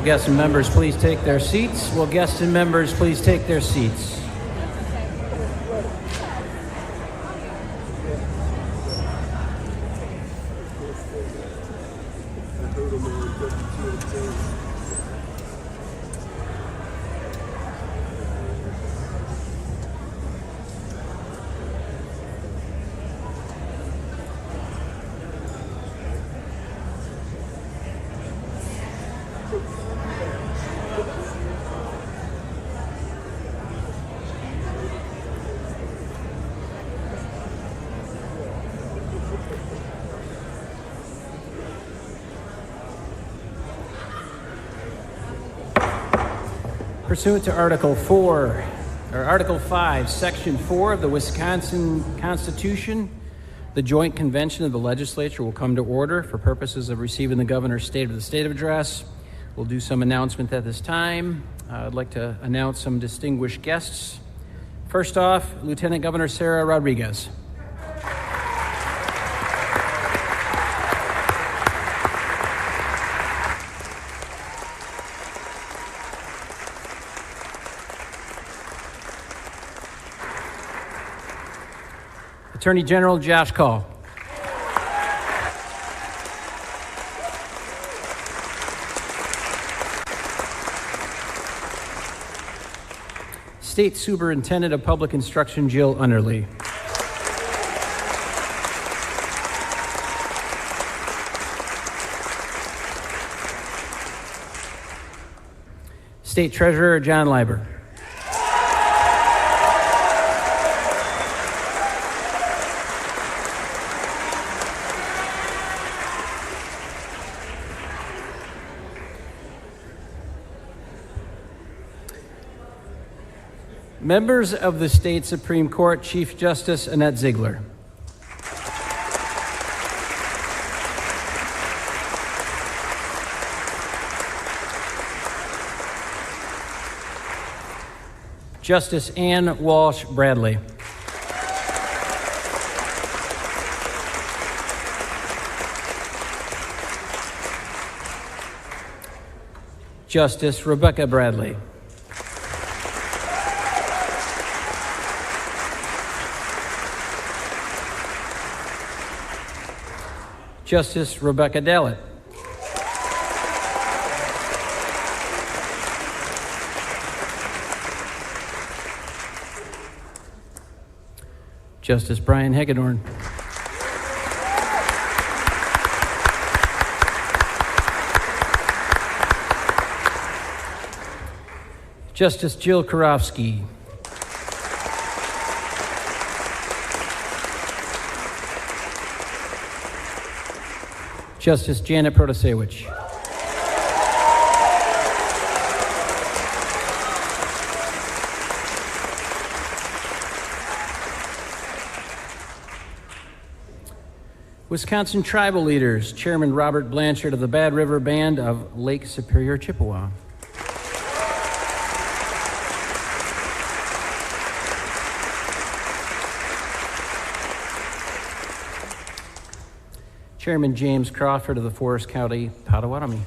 guests and members please take their seats? Will guests and members please take their seats? Pursuant to Article 5, Section 4 of the Wisconsin Constitution, the joint convention of the legislature will come to order for purposes of receiving the governor's State of the State address. We'll do some announcement at this time. I'd like to announce some distinguished guests. First off, Lieutenant Governor Sarah Rodriguez. Attorney General Josh Call. State Superintendent of Public Instruction Jill Underly. State Treasurer John Leiber. Members of the State Supreme Court, Chief Justice Annette Ziegler. Justice Ann Walsh Bradley. Justice Rebecca Bradley. Justice Rebecca Dallett. Justice Brian Hagedorn. Justice Jill Karofsky. Justice Janet Protasewicz. Wisconsin Tribal Leaders, Chairman Robert Blanchard of the Bad River Band of Lake Superior, Chippewa. Chairman James Crawford of the Forest County Potawatomi.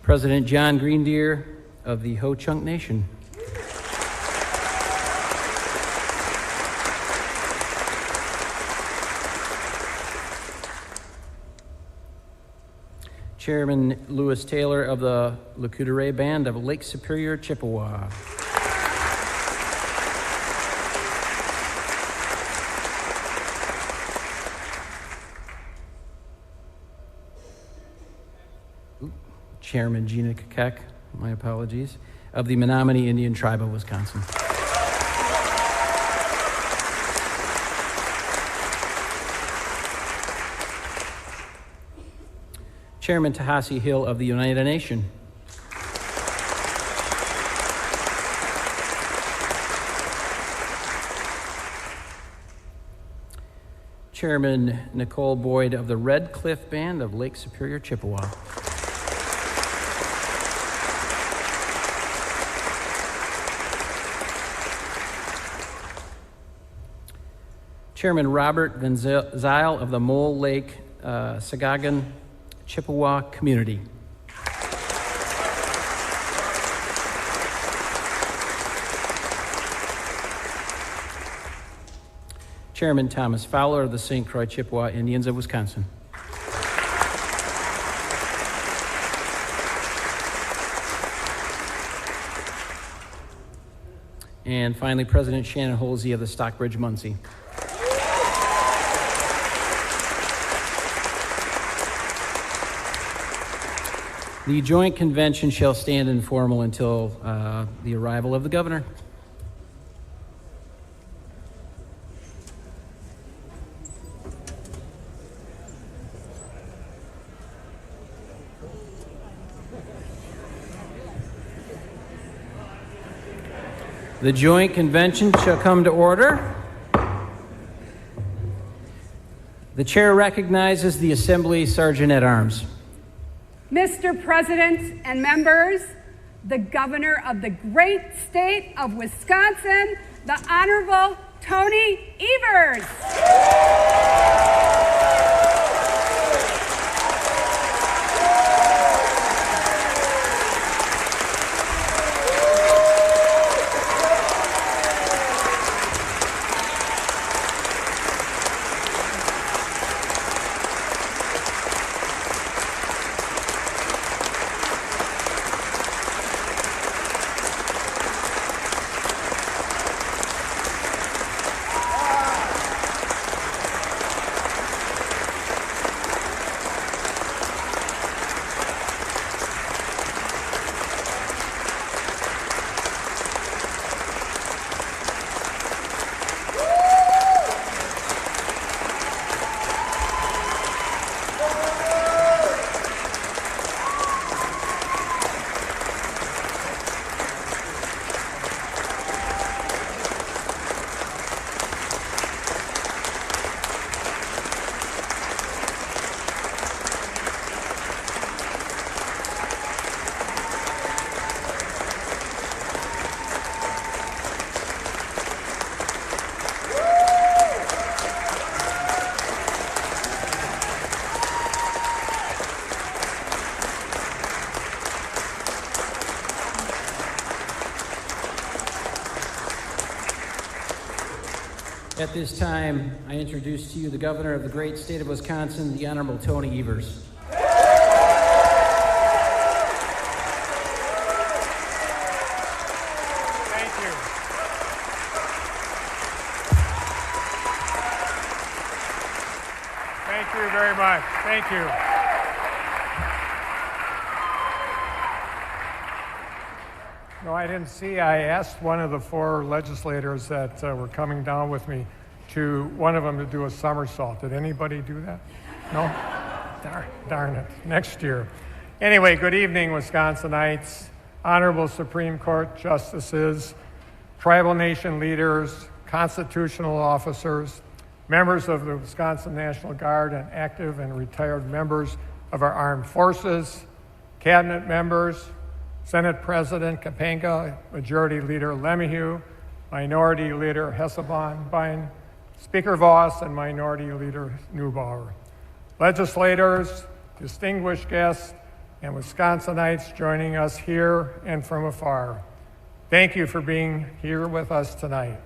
President John Greendeer of the Ho-Chunk Nation. Chairman Lewis Taylor of the Lakota Band of Lake Superior, Chippewa. Chairman Gina Kekek, my apologies, of the Menominee Indian Tribe of Wisconsin. Chairman Tahasi Hill of the Oneida Nation. Chairman Nicole Boyd of the Red Cliff Band of Lake Superior, Chippewa. Chairman Robert Van Zyl of the Mole Lake Sagagan Chippewa Community. Chairman Thomas Fowler of the St. Croix Chippewa Indians of Wisconsin. And finally, President Shannon Holsey of the Stockbridge Muncie. The joint convention shall stand informal until the arrival of the governor. The joint convention shall come to order. The chair recognizes the Assembly Sergeant at Arms. Mr. President and members, the governor of the great state of Wisconsin, the Honorable Tony Evers. At this time, I introduce to you the governor of the great state of Wisconsin, the Honorable Tony Evers. Thank you. Thank you very much. Thank you. No, I didn't see. I asked one of the four legislators that were coming down with me one of them to do a somersault. Did anybody do that? No? Darn it. Next year. Anyway, good evening, Wisconsinites, honorable Supreme Court justices, tribal nation leaders, constitutional officers, members of the Wisconsin National Guard, and active and retired members of our armed forces, cabinet members, Senate President Kapanga, Majority Leader Lemieux, Minority Leader Hesselbein, Speaker Voss, and Minority Leader Neubauer. Legislators, distinguished guests, and Wisconsinites joining us here and from afar. Thank you for being here with us tonight.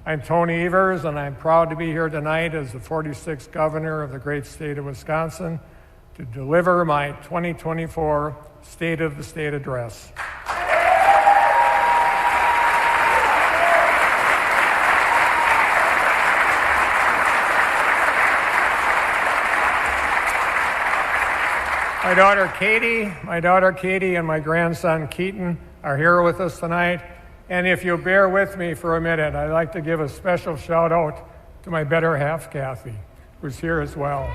I'm Tony Evers, and I'm proud to be here tonight as the 46th governor of the great state of Wisconsin to deliver my 2024 State of the State Address. My daughter Katie, and my grandson Keaton are here with us tonight. And if you'll bear with me for a minute, I'd like to give a special shout out to my better half, Kathy, who's here as well.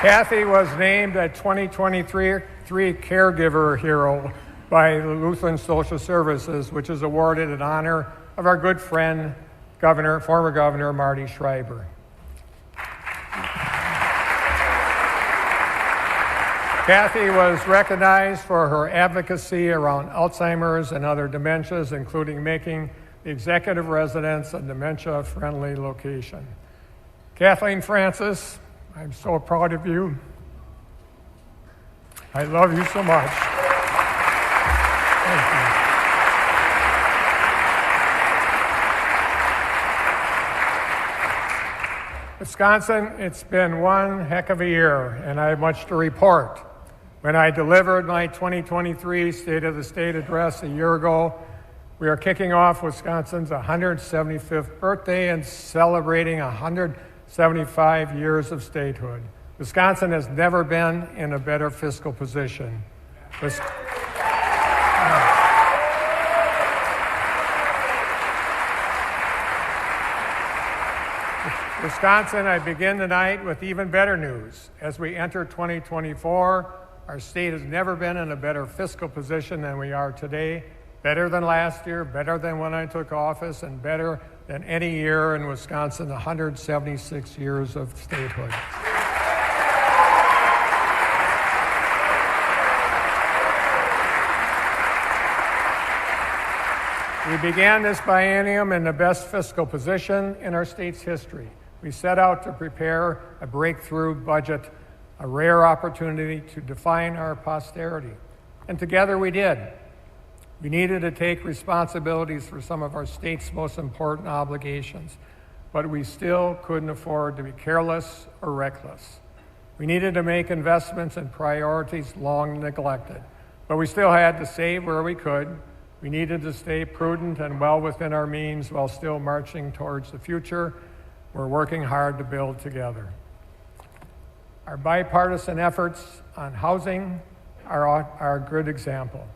Kathy was named a 2023 Caregiver Hero by the Lutheran Social Services, which is awarded in honor of our good friend, former Governor Marty Schreiber. Kathy was recognized for her advocacy around Alzheimer's and other dementias, including making the executive residence a dementia-friendly location. Kathleen Francis, I'm so proud of you. I love you so much. Thank you. Wisconsin, it's been one heck of a year, and I have much to report. When I delivered my 2023 State of the State address a year ago, we are kicking off Wisconsin's 175th birthday and celebrating 175 years of statehood. Wisconsin has never been in a better fiscal position. Wisconsin, I begin tonight with even better news. As we enter 2024, our state has never been in a better fiscal position than we are today. Better than last year, better than when I took office, and better than any year in Wisconsin's 176 years of statehood. We began this biennium in the best fiscal position in our state's history. We set out to prepare a breakthrough budget, a rare opportunity to define our posterity. And together we did. We needed to take responsibilities for some of our state's most important obligations, but we still couldn't afford to be careless or reckless. We needed to make investments in priorities long neglected, but we still had to save where we could. We needed to stay prudent and well within our means while still marching towards the future we're working hard to build together. Our bipartisan efforts on housing are a good example.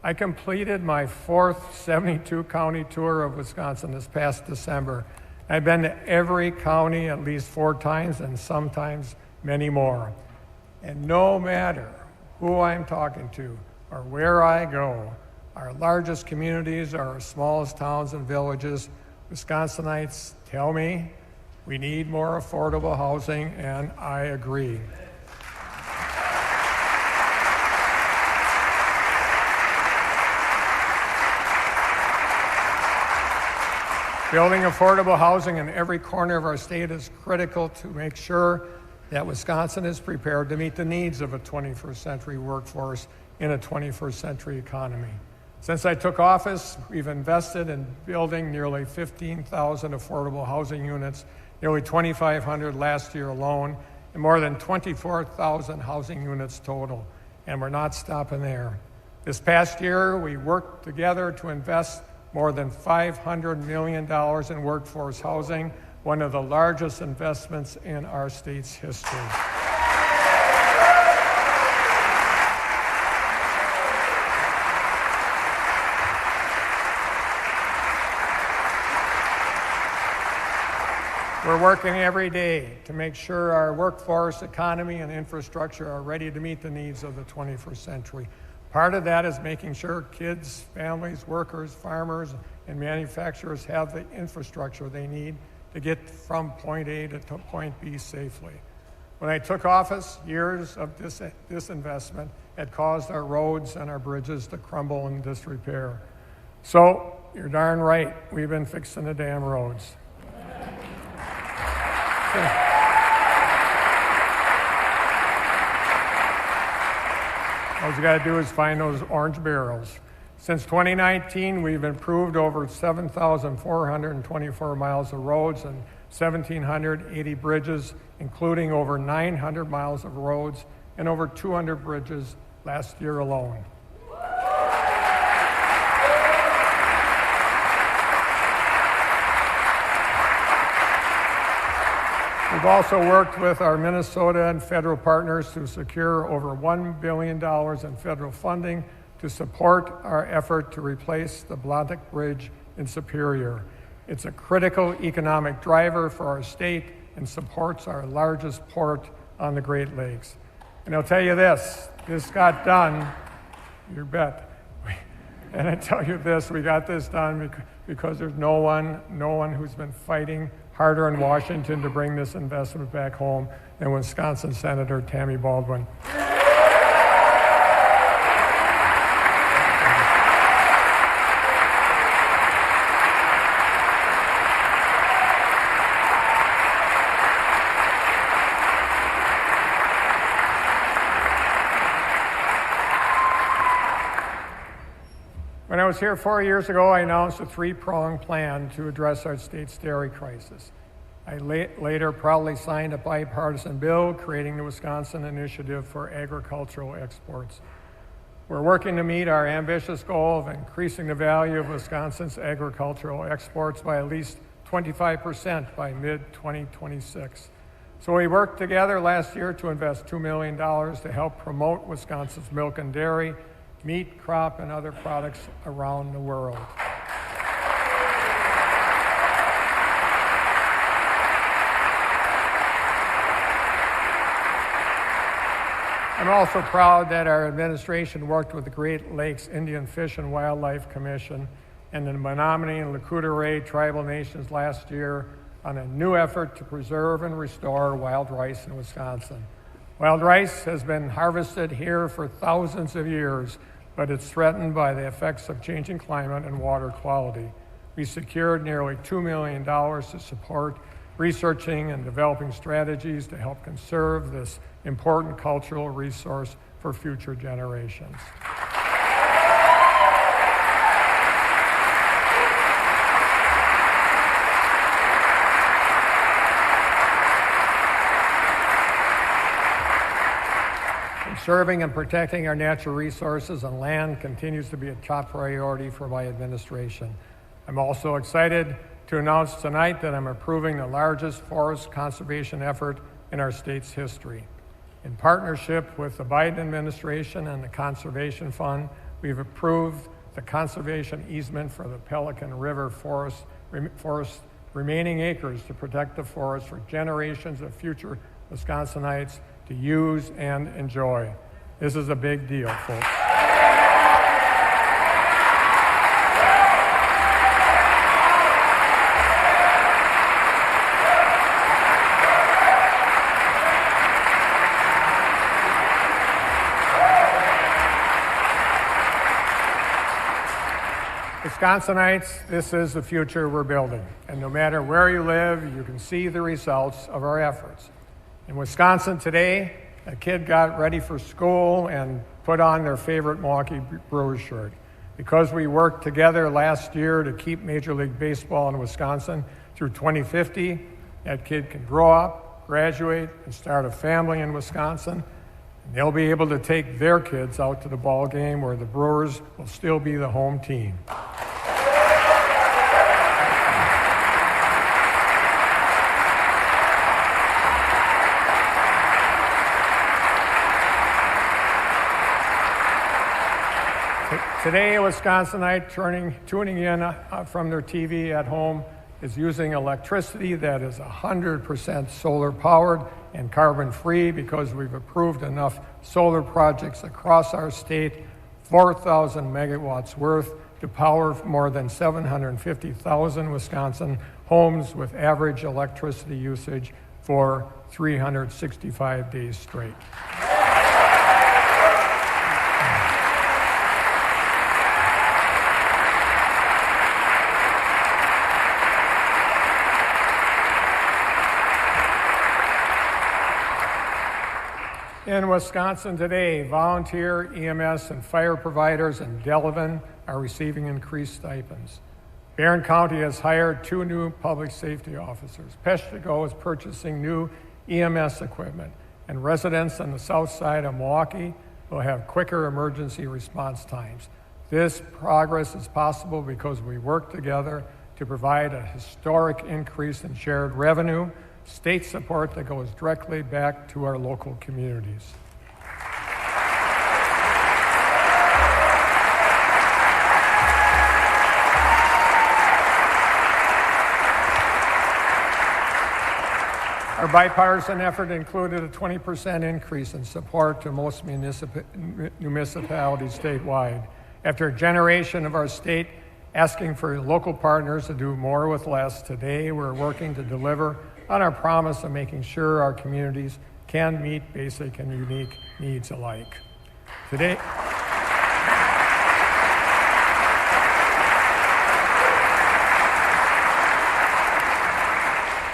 I completed my fourth 72-county tour of Wisconsin this past December. I've been to every county at least 4 times and sometimes many more. And no matter who I'm talking to or where I go, our largest communities are our smallest towns and villages. Wisconsinites tell me we need more affordable housing, and I agree. Building affordable housing in every corner of our state is critical to make sure that Wisconsin is prepared to meet the needs of a 21st century workforce in a 21st century economy. Since I took office, we've invested in building nearly 15,000 affordable housing units, nearly 2,500 last year alone, and more than 24,000 housing units total. And we're not stopping there. This past year, we worked together to invest more than $500 million in workforce housing, one of the largest investments in our state's history. We're working every day to make sure our workforce, economy, and infrastructure are ready to meet the needs of the 21st century. Part of that is making sure kids, families, workers, farmers, and manufacturers have the infrastructure they need to get from point A to point B safely. When I took office, years of disinvestment had caused our roads and our bridges to crumble in disrepair. So, you're darn right, we've been fixing the damn roads. All you got to do is find those orange barrels. Since 2019, we've improved over 7,424 miles of roads and 1,780 bridges, including over 900 miles of roads and over 200 bridges last year alone. We've also worked with our Minnesota and federal partners to secure over $1 billion in federal funding to support our effort to replace the Blodgett Bridge in Superior. It's a critical economic driver for our state and supports our largest port on the Great Lakes. And I'll tell you this got done, you bet, And I tell you this, we got this done because there's no one who's been fighting harder in Washington to bring this investment back home than Wisconsin Senator Tammy Baldwin. When I was here 4 years ago, I announced a three-pronged plan to address our state's dairy crisis. I later proudly signed a bipartisan bill creating the Wisconsin Initiative for Agricultural Exports. We're working to meet our ambitious goal of increasing the value of Wisconsin's agricultural exports by at least 25% by mid-2026. So we worked together last year to invest $2 million to help promote Wisconsin's milk and dairy, meat, crop, and other products around the world. I'm also proud that our administration worked with the Great Lakes Indian Fish and Wildlife Commission and the Menominee and Lakota tribal nations last year on a new effort to preserve and restore wild rice in Wisconsin. Wild rice has been harvested here for thousands of years, but it's threatened by the effects of changing climate and water quality. We secured nearly $2 million to support researching and developing strategies to help conserve this important cultural resource for future generations. Conserving and protecting our natural resources and land continues to be a top priority for my administration. I'm also excited to announce tonight that I'm approving the largest forest conservation effort in our state's history. In partnership with the Biden administration and the Conservation Fund, we've approved the conservation easement for the Pelican River forest remaining acres to protect the forest for generations of future Wisconsinites to use and enjoy. This is a big deal, folks. Wisconsinites, this is the future we're building. And no matter where you live, you can see the results of our efforts. In Wisconsin today, a kid got ready for school and put on their favorite Milwaukee Brewers shirt. Because we worked together last year to keep Major League Baseball in Wisconsin through 2050, that kid can grow up, graduate, and start a family in Wisconsin. And they'll be able to take their kids out to the ball game where the Brewers will still be the home team. Today, a Wisconsinite tuning in from their TV at home is using electricity that is 100% solar powered and carbon free because we've approved enough solar projects across our state, 4,000 megawatts worth, to power more than 750,000 Wisconsin homes with average electricity usage for 365 days straight. In Wisconsin today, volunteer EMS and fire providers in Delavan are receiving increased stipends. Barron County has hired 2 new public safety officers. Peshtigo is purchasing new EMS equipment, and residents on the south side of Milwaukee will have quicker emergency response times. This progress is possible because we work together to provide a historic increase in shared revenue, state support that goes directly back to our local communities. Our bipartisan effort included a 20% increase in support to most municipalities statewide. After a generation of our state asking for local partners to do more with less, today we're working to deliver on our promise of making sure our communities can meet basic and unique needs alike.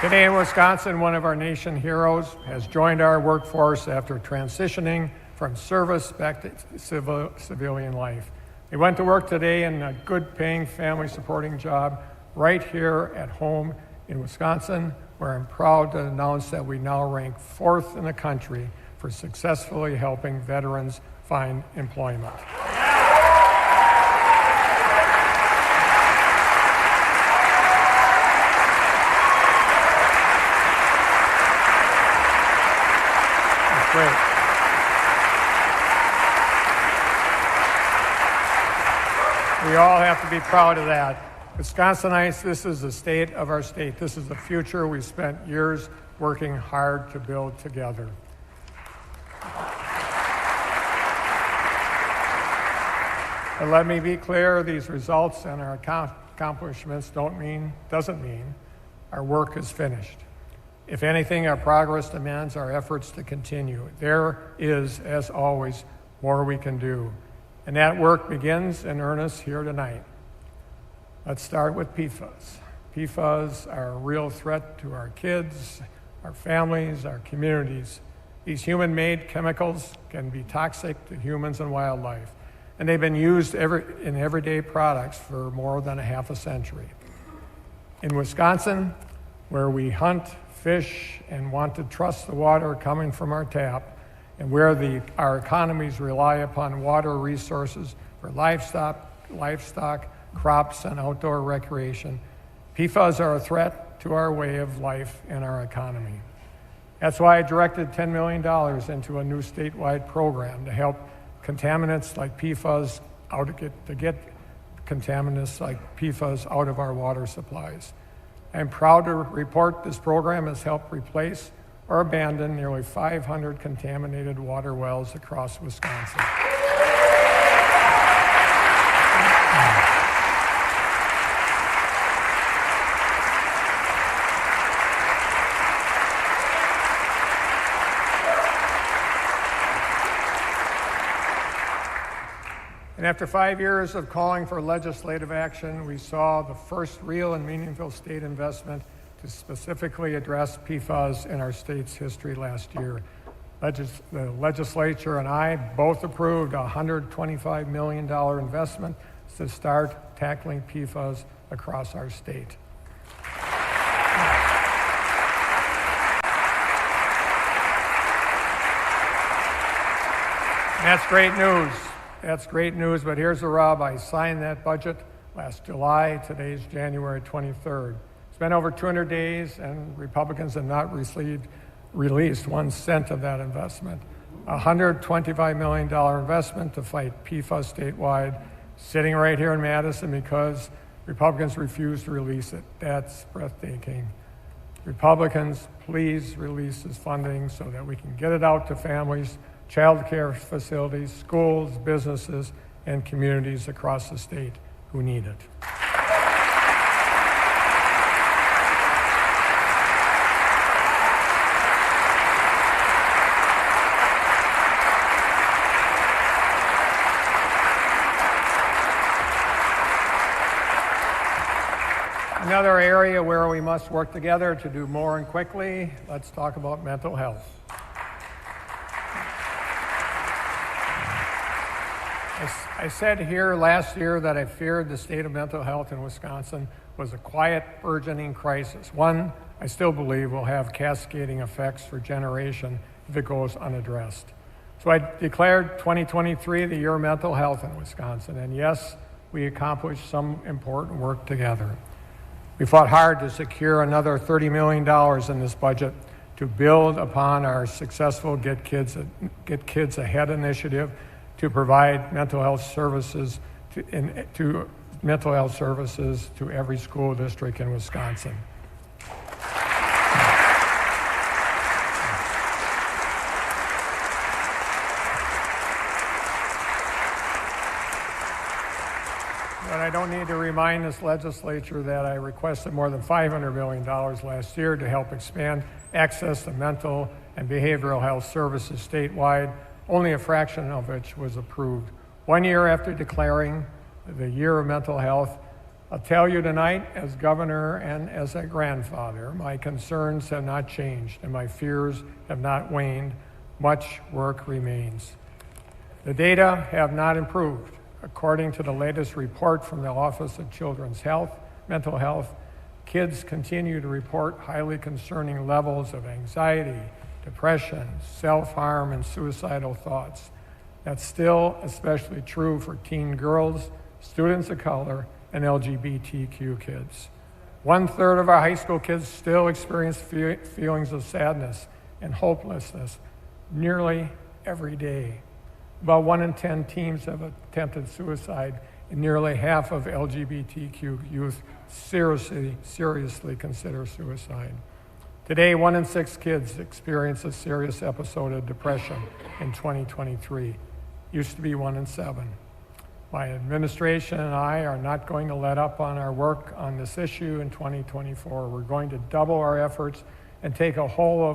Today in Wisconsin, one of our nation heroes has joined our workforce after transitioning from service back to civilian life. He went to work today in a good-paying, family-supporting job right here at home in Wisconsin, where I'm proud to announce that we now rank 4th in the country for successfully helping veterans find employment. That's great. We all have to be proud of that. Wisconsinites, this is the state of our state. This is the future we spent years working hard to build together. But let me be clear, these results and our accomplishments doesn't mean our work is finished. If anything, our progress demands our efforts to continue. There is, as always, more we can do. And that work begins in earnest here tonight. Let's start with PFAS. PFAS are a real threat to our kids, our families, our communities. These human-made chemicals can be toxic to humans and wildlife, and they've been used in everyday products for more than a half a century. In Wisconsin, where we hunt, fish, and want to trust the water coming from our tap, and where our economies rely upon water resources for livestock, crops, and outdoor recreation, PFAS are a threat to our way of life and our economy. That's why I directed $10 million into a new statewide program to help contaminants like PFAS get contaminants like PFAS out of our water supplies. I'm proud to report this program has helped replace or abandon nearly 500 contaminated water wells across Wisconsin. And after 5 years of calling for legislative action, we saw the first real and meaningful state investment to specifically address PFAS in our state's history last year. The legislature and I both approved a $125 million investment to start tackling PFAS across our state. And that's great news. That's great news, but here's the rub. I signed that budget last July. Today's January 23rd. It's been over 200 days, and Republicans have not released 1 cent of that investment. A $125 million investment to fight PFAS statewide, sitting right here in Madison because Republicans refuse to release it. That's breathtaking. Republicans, please release this funding so that we can get it out to families, child care facilities, schools, businesses, and communities across the state who need it. Another area where we must work together to do more and quickly, let's talk about mental health. I said here last year that I feared the state of mental health in Wisconsin was a quiet, burgeoning crisis. One I still believe will have cascading effects for generations if it goes unaddressed. So I declared 2023 the year of mental health in Wisconsin, and yes, we accomplished some important work together. We fought hard to secure another $30 million in this budget to build upon our successful Get Kids Ahead initiative to provide mental health services to every school district in Wisconsin. don't need to remind this legislature that I requested more than $500 million last year to help expand access to mental and behavioral health services statewide, only a fraction of which was approved. 1 year after declaring the Year of Mental Health, I'll tell you tonight, as governor and as a grandfather, my concerns have not changed and my fears have not waned. Much work remains. The data have not improved. According to the latest report from the Office of Children's Health, Mental Health, kids continue to report highly concerning levels of anxiety, depression, self-harm, and suicidal thoughts. That's still especially true for teen girls, students of color, and LGBTQ kids. 1/3 of our high school kids still experience feelings of sadness and hopelessness nearly every day. About 1 in 10 teens have attempted suicide, and nearly half of LGBTQ youth seriously consider suicide. Today, 1 in 6 kids experience a serious episode of depression in 2023. Used to be 1 in 7. My administration and I are not going to let up on our work on this issue in 2024. We're going to double our efforts and take a whole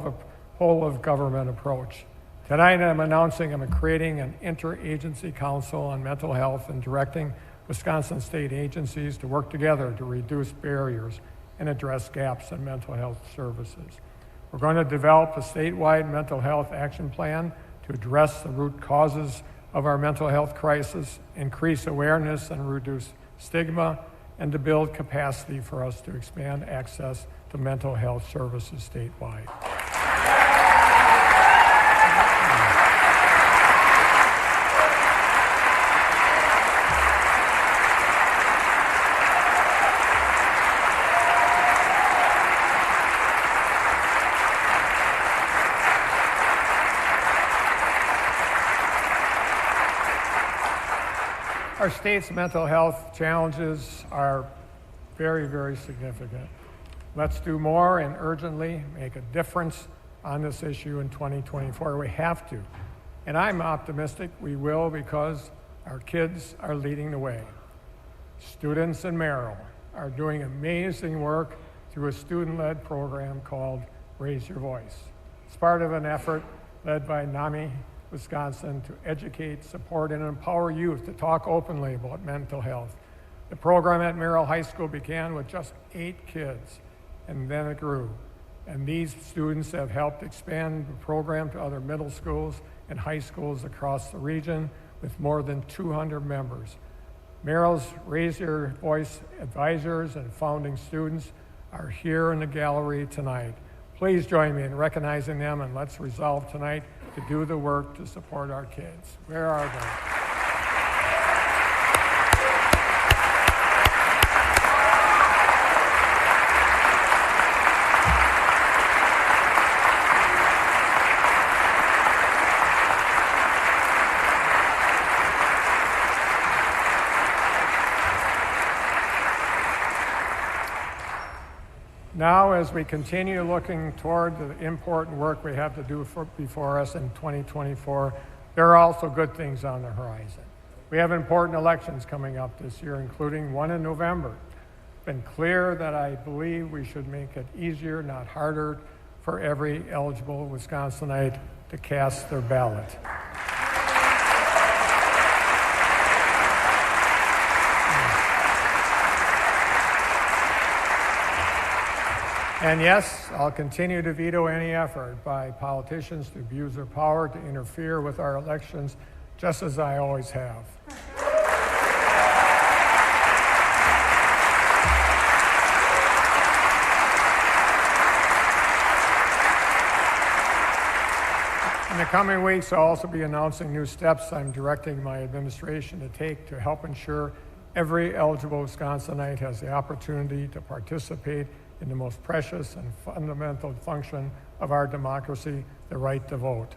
of government approach. Tonight I'm announcing I'm creating an interagency council on mental health and directing Wisconsin state agencies to work together to reduce barriers and address gaps in mental health services. We're going to develop a statewide mental health action plan to address the root causes of our mental health crisis, increase awareness and reduce stigma, and to build capacity for us to expand access to mental health services statewide. Our state's mental health challenges are very, very significant. Let's do more and urgently make a difference on this issue in 2024. We have to. And I'm optimistic we will, because our kids are leading the way. Students in Merrill are doing amazing work through a student-led program called Raise Your Voice. It's part of an effort led by NAMI Wisconsin to educate, support, and empower youth to talk openly about mental health. The program at Merrill High School began with just 8 kids, and then it grew. And these students have helped expand the program to other middle schools and high schools across the region with more than 200 members. Merrill's Raise Your Voice advisors and founding students are here in the gallery tonight. Please join me in recognizing them, and let's resolve tonight to do the work to support our kids. Where are they? Now, as we continue looking toward the important work we have to do before us in 2024, there are also good things on the horizon. We have important elections coming up this year, including one in November. It's been clear that I believe we should make it easier, not harder, for every eligible Wisconsinite to cast their ballot. And yes, I'll continue to veto any effort by politicians to abuse their power to interfere with our elections, just as I always have. In the coming weeks, I'll also be announcing new steps I'm directing my administration to take to help ensure every eligible Wisconsinite has the opportunity to participate in the most precious and fundamental function of our democracy, the right to vote.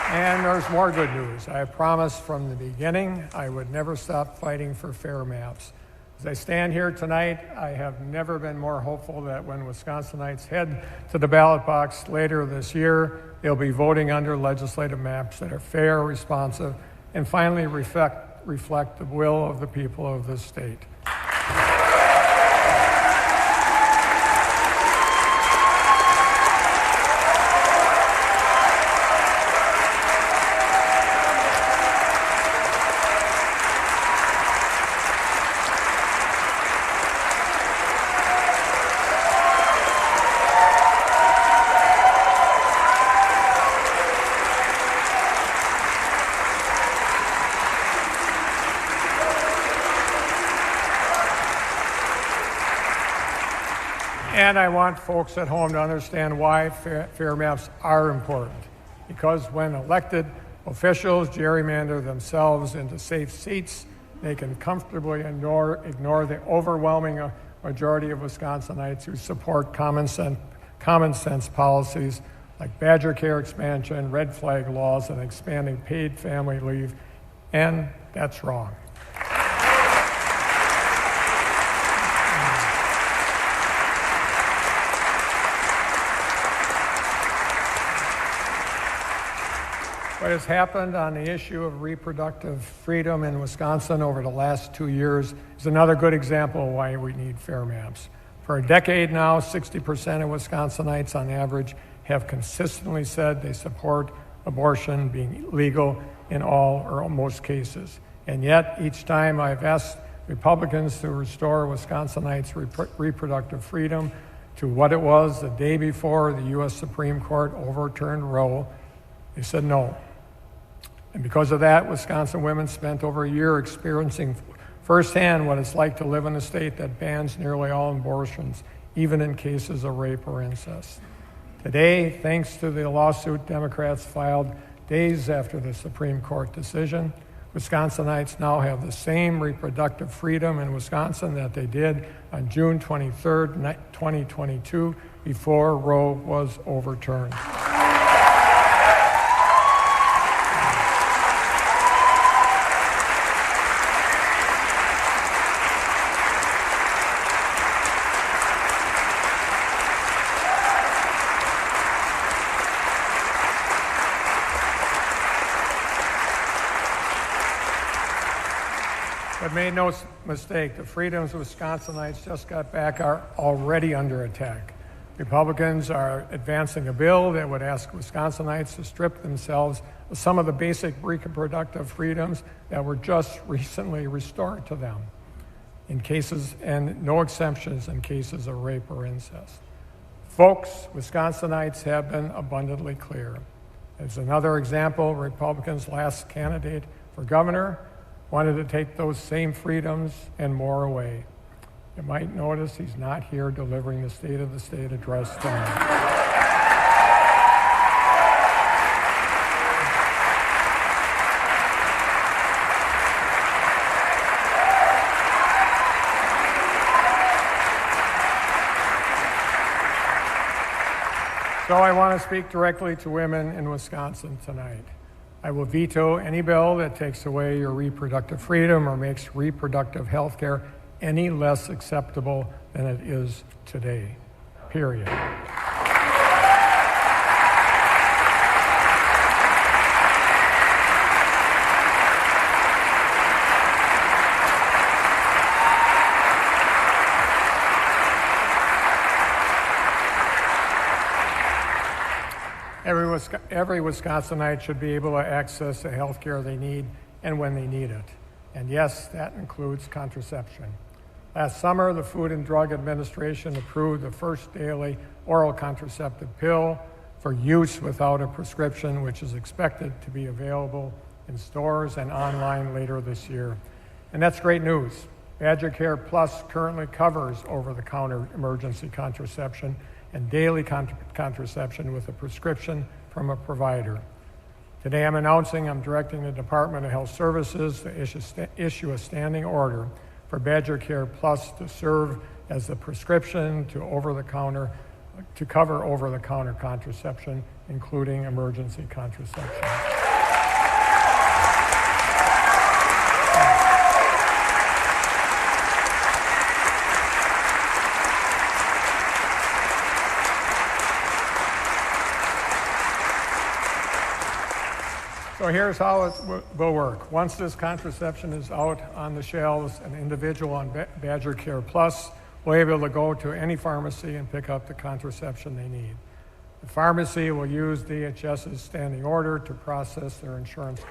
And there's more good news. I promised from the beginning I would never stop fighting for fair maps. As I stand here tonight, I have never been more hopeful that when Wisconsinites head to the ballot box later this year, they'll be voting under legislative maps that are fair, responsive, and finally reflect the will of the people of this state. And I want folks at home to understand why fair maps are important. Because when elected officials gerrymander themselves into safe seats, they can comfortably ignore the overwhelming majority of Wisconsinites who support common sense policies like Badger Care expansion, red flag laws, and expanding paid family leave. And that's wrong. What has happened on the issue of reproductive freedom in Wisconsin over the last 2 years is another good example of why we need fair maps. For a decade now, 60% of Wisconsinites on average have consistently said they support abortion being legal in all or most cases. And yet, each time I've asked Republicans to restore Wisconsinites' reproductive freedom to what it was the day before the U.S. Supreme Court overturned Roe, they said no. And because of that, Wisconsin women spent over a year experiencing firsthand what it's like to live in a state that bans nearly all abortions, even in cases of rape or incest. Today, thanks to the lawsuit Democrats filed days after the Supreme Court decision, Wisconsinites now have the same reproductive freedom in Wisconsin that they did on June 23rd, 2022, before Roe was overturned. But make no mistake, the freedoms Wisconsinites just got back are already under attack. Republicans are advancing a bill that would ask Wisconsinites to strip themselves of some of the basic reproductive freedoms that were just recently restored to them in cases, and no exemptions in cases of rape or incest. Folks, Wisconsinites have been abundantly clear. As another example, Republicans' last candidate for governor wanted to take those same freedoms and more away. You might notice he's not here delivering the State of the State address tonight. So I want to speak directly to women in Wisconsin tonight. I will veto any bill that takes away your reproductive freedom or makes reproductive health care any less acceptable than it is today, period. Every Wisconsinite should be able to access the health care they need and when they need it. And yes, that includes contraception. Last summer, the Food and Drug Administration approved the first daily oral contraceptive pill for use without a prescription, which is expected to be available in stores and online later this year. And that's great news. Badger Care Plus currently covers over-the-counter emergency contraception and daily contraception with a prescription from a provider. Today I'm announcing I'm directing the Department of Health Services to issue a standing order for Badger Care Plus to serve as the prescription to cover over-the-counter contraception, including emergency contraception. So here's how it will work. Once this contraception is out on the shelves, an individual on Badger Care Plus will be able to go to any pharmacy and pick up the contraception they need. The pharmacy will use DHS's standing order to process their insurance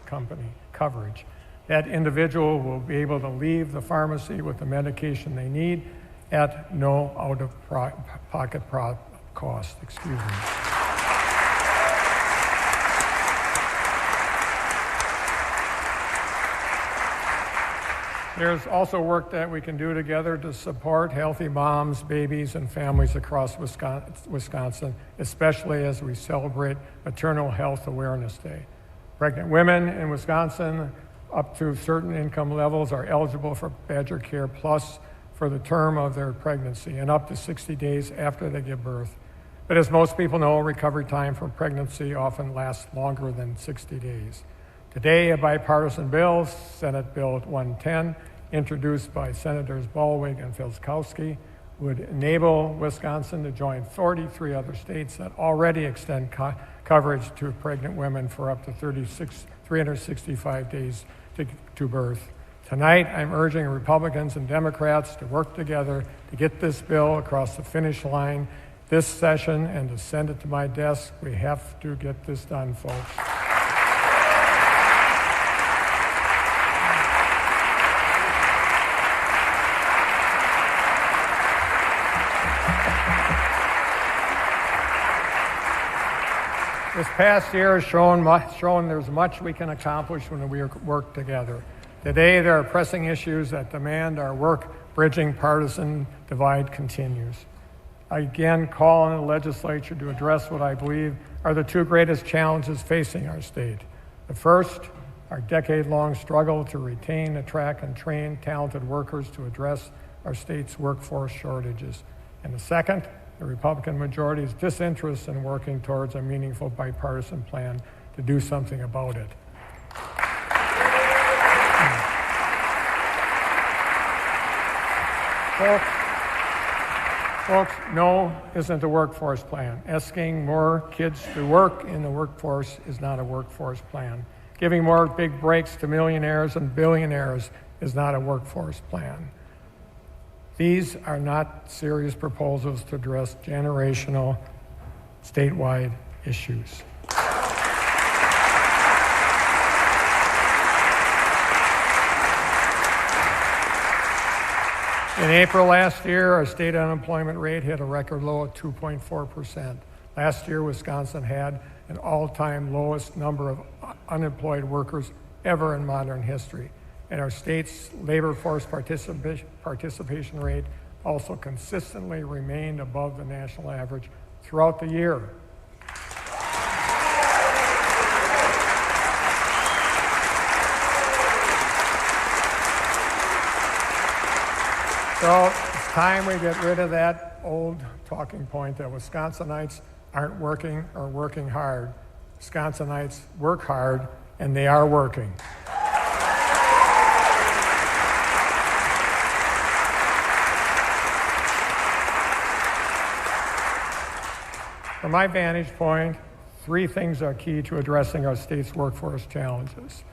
company coverage. That individual will be able to leave the pharmacy with the medication they need at no out-of-pocket cost. Excuse me. There's also work that we can do together to support healthy moms, babies, and families across Wisconsin, especially as we celebrate Maternal Health Awareness Day. Pregnant women in Wisconsin up to certain income levels are eligible for Badger Care Plus for the term of their pregnancy and up to 60 days after they give birth. But as most people know, recovery time from pregnancy often lasts longer than 60 days. Today, a bipartisan bill, Senate Bill 110, introduced by Senators Ballweg and Filskowski, would enable Wisconsin to join 43 other states that already extend coverage to pregnant women for up to 365 days to birth. Tonight, I'm urging Republicans and Democrats to work together to get this bill across the finish line this session and to send it to my desk. We have to get this done, folks. This past year has shown there's much we can accomplish when we work together. Today, there are pressing issues that demand our work. Bridging partisan divide continues. I again call on the legislature to address what I believe are the two greatest challenges facing our state. The first, our decade-long struggle to retain, attract, and train talented workers to address our state's workforce shortages. And the second, the Republican majority's disinterest in working towards a meaningful bipartisan plan to do something about it. Folks, no isn't a workforce plan. Asking more kids to work in the workforce is not a workforce plan. Giving more big breaks to millionaires and billionaires is not a workforce plan. These are not serious proposals to address generational, statewide issues. In April last year, our state unemployment rate hit a record low of 2.4%. Last year, Wisconsin had an all-time lowest number of unemployed workers ever in modern history. And our state's labor force participation rate also consistently remained above the national average throughout the year. So it's time we get rid of that old talking point that Wisconsinites aren't working or working hard. Wisconsinites work hard, and they are working. From my vantage point, three things are key to addressing our state's workforce challenges.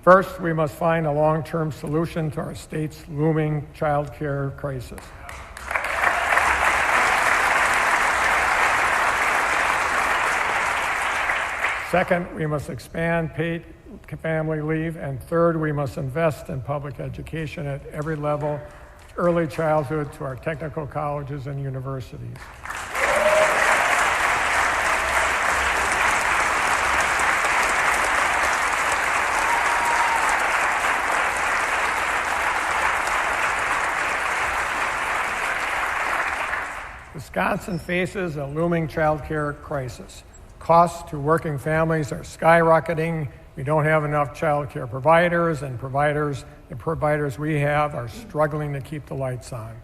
First, we must find a long-term solution to our state's looming child care crisis. Second, we must expand paid family leave. And third, we must invest in public education at every level, early childhood to our technical colleges and universities. Wisconsin faces a looming child care crisis. Costs to working families are skyrocketing. We don't have enough child care providers, and the providers we have are struggling to keep the lights on.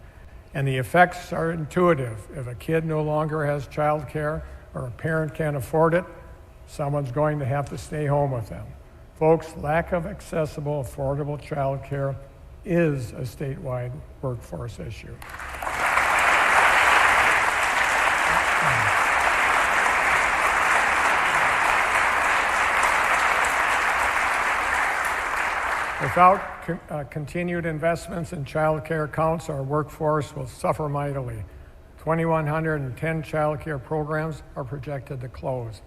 And the effects are intuitive. If a kid no longer has child care or a parent can't afford it, someone's going to have to stay home with them. Folks, lack of accessible, affordable child care is a statewide workforce issue. Without continued investments in child care accounts, our workforce will suffer mightily. 2,110 child care programs are projected to close.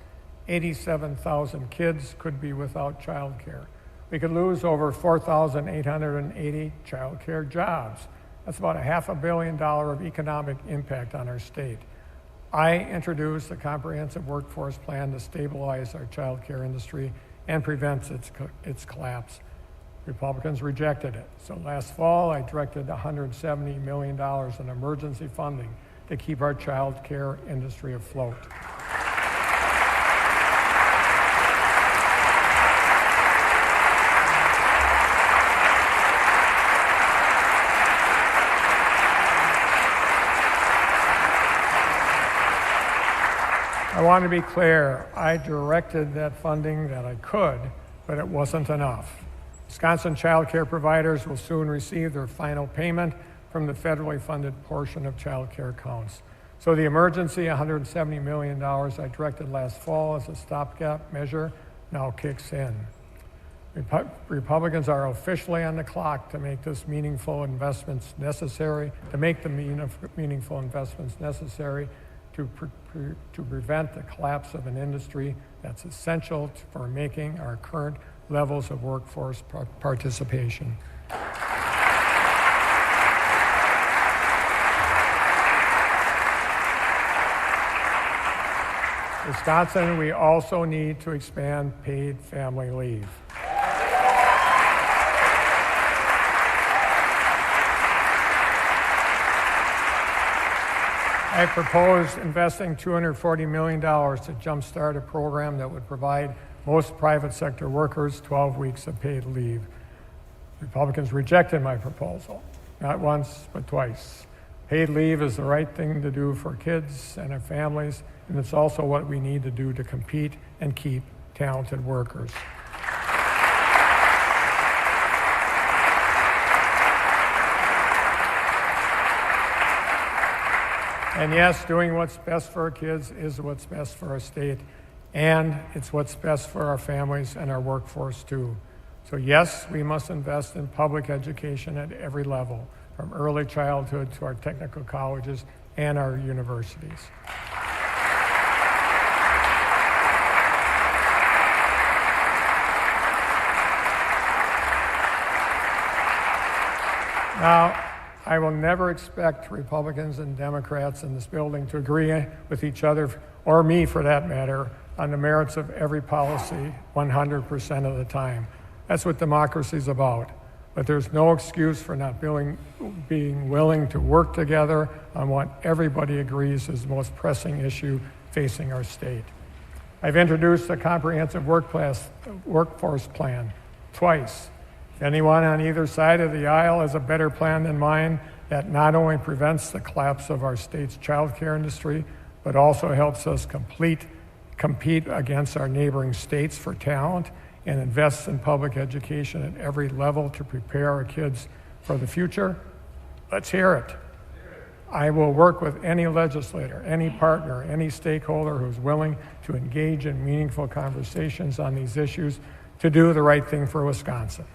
87,000 kids could be without child care. We could lose over 4,880 child care jobs. That's about $500 million of economic impact on our state. I introduced a comprehensive workforce plan to stabilize our child care industry and prevent its collapse. Republicans rejected it. So last fall, I directed $170 million in emergency funding to keep our child care industry afloat. I want to be clear, I directed that funding that I could, but it wasn't enough. Wisconsin child care providers will soon receive their final payment from the federally funded portion of child care accounts. So the emergency $170 million I directed last fall as a stopgap measure now kicks in. Republicans are officially on the clock to make this meaningful investments necessary, to prevent the collapse of an industry that's essential for making our current levels of workforce participation. Wisconsin, we also need to expand paid family leave. I proposed investing $240 million to jumpstart a program that would provide most private sector workers 12 weeks of paid leave. Republicans rejected my proposal, not once, but twice. Paid leave is the right thing to do for kids and their families, and it's also what we need to do to compete and keep talented workers. And yes, doing what's best for our kids is what's best for our state, and it's what's best for our families and our workforce too. So yes, we must invest in public education at every level, from early childhood to our technical colleges and our universities. Now, I will never expect Republicans and Democrats in this building to agree with each other, or me for that matter, on the merits of every policy 100% of the time. That's what democracy is about. But there's no excuse for not being willing to work together on what everybody agrees is the most pressing issue facing our state. I've introduced a comprehensive workforce plan twice. If anyone on either side of the aisle has a better plan than mine that not only prevents the collapse of our state's child care industry, but also helps us compete against our neighboring states for talent and invests in public education at every level to prepare our kids for the future, let's hear it. I will work with any legislator, any partner, any stakeholder who's willing to engage in meaningful conversations on these issues to do the right thing for Wisconsin.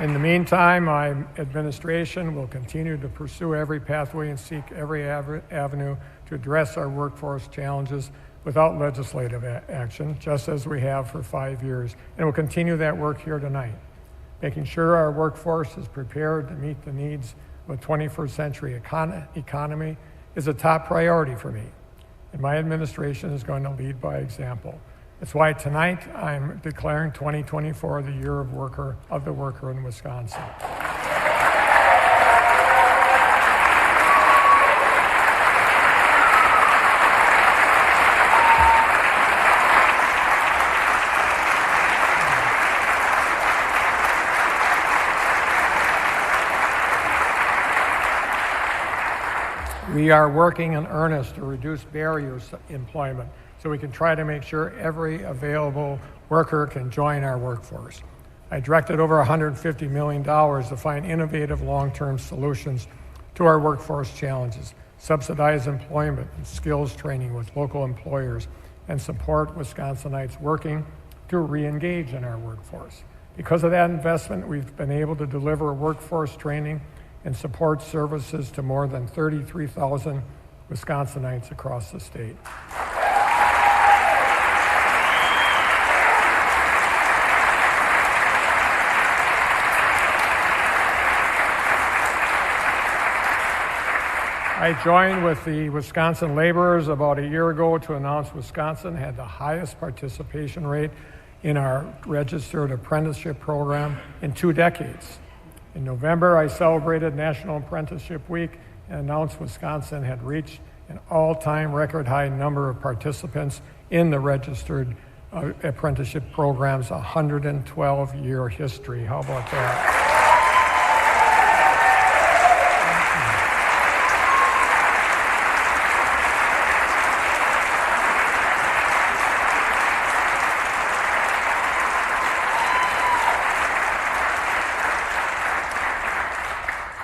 In the meantime, my administration will continue to pursue every pathway and seek every avenue to address our workforce challenges without legislative action, just as we have for 5 years. And we'll continue that work here tonight. Making sure our workforce is prepared to meet the needs of a 21st century economy is a top priority for me. And my administration is going to lead by example. That's why tonight I'm declaring 2024 the year of the worker in Wisconsin. We are working in earnest to reduce barriers to employment so we can try to make sure every available worker can join our workforce. I directed over $150 million to find innovative long-term solutions to our workforce challenges, subsidize employment and skills training with local employers, and support Wisconsinites working to re-engage in our workforce. Because of that investment, we've been able to deliver workforce training and support services to more than 33,000 Wisconsinites across the state. I joined with the Wisconsin laborers about a year ago to announce Wisconsin had the highest participation rate in our registered apprenticeship program in 2 decades. In November, I celebrated National Apprenticeship Week and announced Wisconsin had reached an all-time record high number of participants in the registered apprenticeship program's 112-year history. How about that?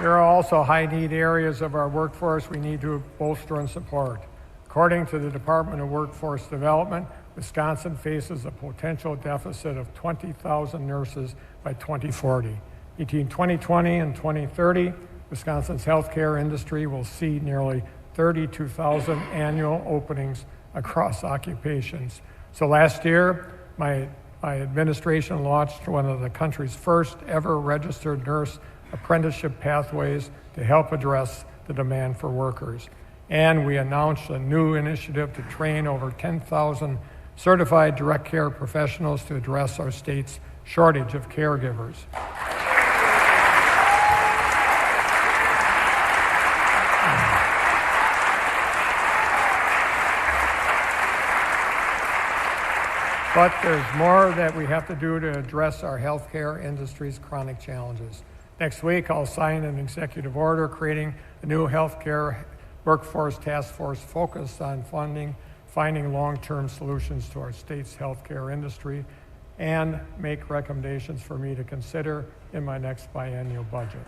There are also high-need areas of our workforce we need to bolster and support. According to the Department of Workforce Development, Wisconsin faces a potential deficit of 20,000 nurses by 2040. Between 2020 and 2030, Wisconsin's healthcare industry will see nearly 32,000 annual openings across occupations. So last year, my administration launched one of the country's first ever registered nurse apprenticeship pathways to help address the demand for workers. And we announced a new initiative to train over 10,000 certified direct care professionals to address our state's shortage of caregivers. But there's more that we have to do to address our healthcare industry's chronic challenges. Next week, I'll sign an executive order creating a new healthcare workforce task force focused on finding long-term solutions to our state's healthcare industry, and make recommendations for me to consider in my next biennial budget.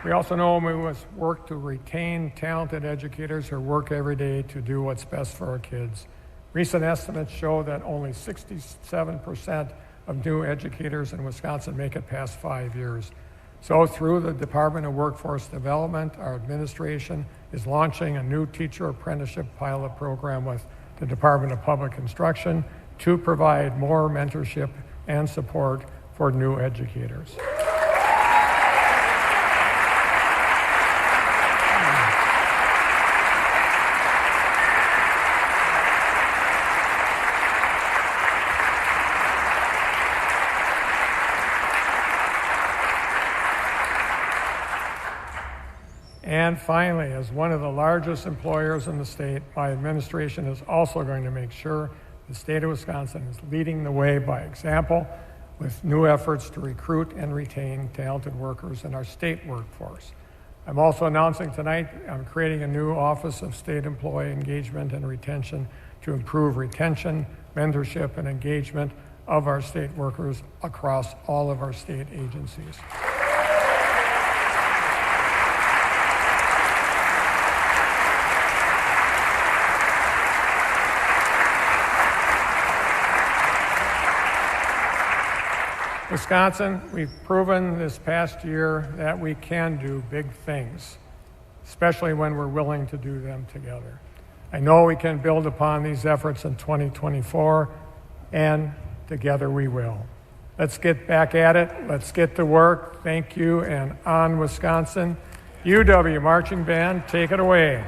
We also know we must work to retain talented educators who work every day to do what's best for our kids. Recent estimates show that only 67% of new educators in Wisconsin make it past 5 years. So through the Department of Workforce Development, our administration is launching a new teacher apprenticeship pilot program with the Department of Public Instruction to provide more mentorship and support for new educators. And finally, as one of the largest employers in the state, my administration is also going to make sure the state of Wisconsin is leading the way by example with new efforts to recruit and retain talented workers in our state workforce. I'm also announcing tonight I'm creating a new Office of State Employee Engagement and Retention to improve retention, mentorship, and engagement of our state workers across all of our state agencies. Wisconsin, we've proven this past year that we can do big things, especially when we're willing to do them together. I know we can build upon these efforts in 2024, and together we will. Let's get back at it. Let's get to work. Thank you, and on Wisconsin. UW Marching Band, take it away.